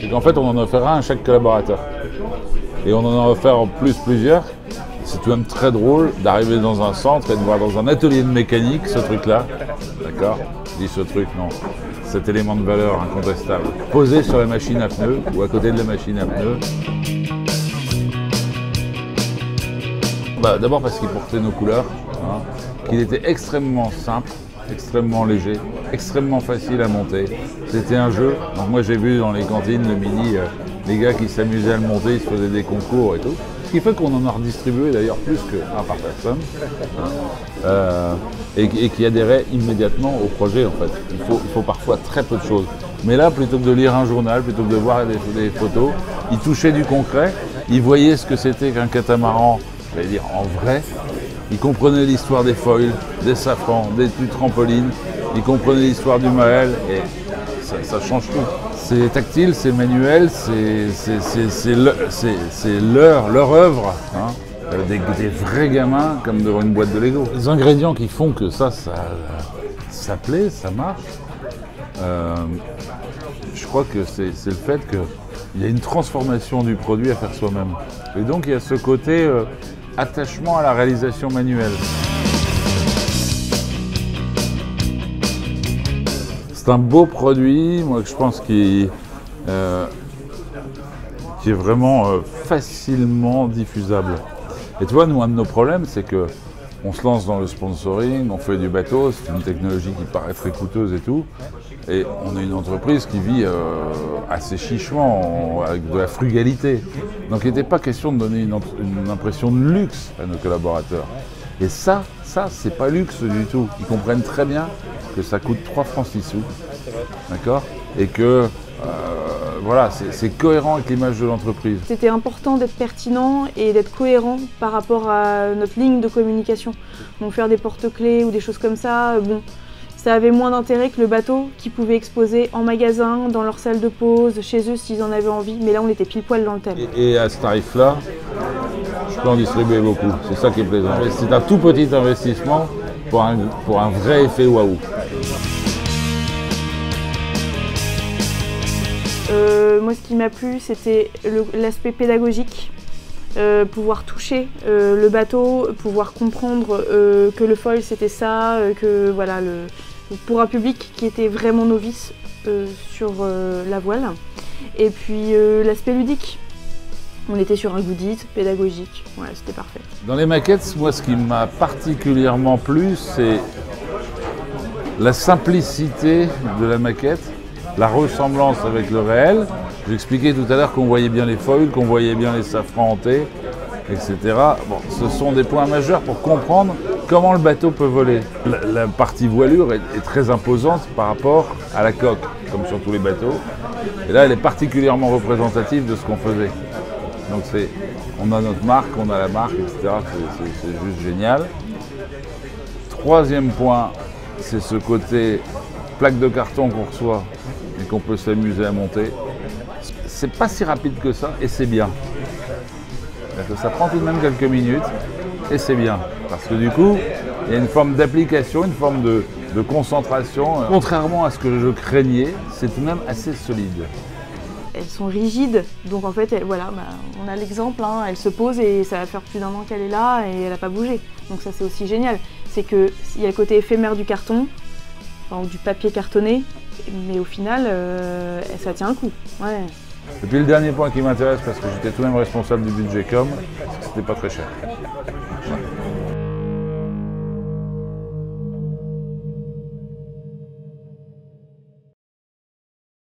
C'est qu'en fait, on en offrira à chaque collaborateur. Et on en a offert en plus plusieurs. C'est tout de même très drôle d'arriver dans un centre et de voir dans un atelier de mécanique ce truc-là. D'accord? Je dis ce truc, non. Cet élément de valeur incontestable. Posé sur la machine à pneus ou à côté de la machine à pneus. D'abord parce qu'il portait nos couleurs, hein, qu'il était extrêmement simple, extrêmement léger, extrêmement facile à monter. C'était un jeu. Donc moi j'ai vu dans les cantines le Mini, les gars qui s'amusaient à le monter, ils se faisaient des concours et tout. Ce qui fait qu'on en a redistribué d'ailleurs plus qu'un par personne, et qui adhérait immédiatement au projet en fait. Il faut parfois très peu de choses. Mais là, plutôt que de lire un journal, plutôt que de voir des photos, ils touchaient du concret, ils voyaient ce que c'était qu'un catamaran, j'allais dire en vrai. Ils comprenaient l'histoire des foils, des safrans, du trampoline, ils comprenaient l'histoire du Maël et ça change tout. C'est tactile, c'est manuel, c'est leur œuvre, hein. Des vrais gamins comme devant une boîte de Lego. Les ingrédients qui font que ça plaît, ça marche, je crois que c'est le fait qu'il y a une transformation du produit à faire soi-même. Et donc il y a ce côté attachement à la réalisation manuelle. C'est un beau produit, moi je pense qui est vraiment facilement diffusable. Et tu vois, nous, un de nos problèmes, c'est qu'on se lance dans le sponsoring, on fait du bateau, c'est une technologie qui paraît très coûteuse et tout. Et on est une entreprise qui vit assez chichement, avec de la frugalité. Donc il n'était pas question de donner une impression de luxe à nos collaborateurs. Et ça c'est pas luxe du tout. Ils comprennent très bien que ça coûte 3 francs 6 sous. D'accord? Et que voilà, c'est cohérent avec l'image de l'entreprise. C'était important d'être pertinent et d'être cohérent par rapport à notre ligne de communication. Donc faire des porte-clés ou des choses comme ça, bon, ça avait moins d'intérêt que le bateau qu'ils pouvaient exposer en magasin, dans leur salle de pause, chez eux s'ils en avaient envie. Mais là, on était pile poil dans le thème. Et à ce tarif-là, je peux en distribuer beaucoup. C'est ça qui est plaisant. C'est un tout petit investissement pour un vrai effet waouh. Moi, ce qui m'a plu, c'était l'aspect pédagogique. Pouvoir toucher le bateau, pouvoir comprendre que le foil c'était ça, que voilà, pour un public qui était vraiment novice sur la voile. Et puis l'aspect ludique. On était sur un goodies pédagogique, voilà, c'était parfait. Dans les maquettes, moi ce qui m'a particulièrement plu, c'est la simplicité de la maquette, la ressemblance avec le réel. J'expliquais tout à l'heure qu'on voyait bien les foils, qu'on voyait bien les safrans hantés, etc. Bon, ce sont des points majeurs pour comprendre comment le bateau peut voler. La partie voilure est très imposante par rapport à la coque, comme sur tous les bateaux. Et là, elle est particulièrement représentative de ce qu'on faisait. Donc on a notre marque, on a la marque, etc. C'est juste génial. Troisième point, c'est ce côté plaque de carton qu'on reçoit et qu'on peut s'amuser à monter. C'est pas si rapide que ça et c'est bien. Ça prend tout de même quelques minutes et c'est bien. Parce que du coup, il y a une forme d'application, une forme de concentration. Contrairement à ce que je craignais, c'est tout de même assez solide. Elles sont rigides, donc en fait, voilà, on a l'exemple, hein, elle se pose et ça va faire plus d'un an qu'elle est là et elle n'a pas bougé. Donc ça c'est aussi génial. C'est qu'il y a le côté éphémère du carton, enfin, du papier cartonné, mais au final, ça tient le coup. Ouais. Et puis le dernier point qui m'intéresse, parce que j'étais tout de même responsable du budget com, c'est que c'était pas très cher.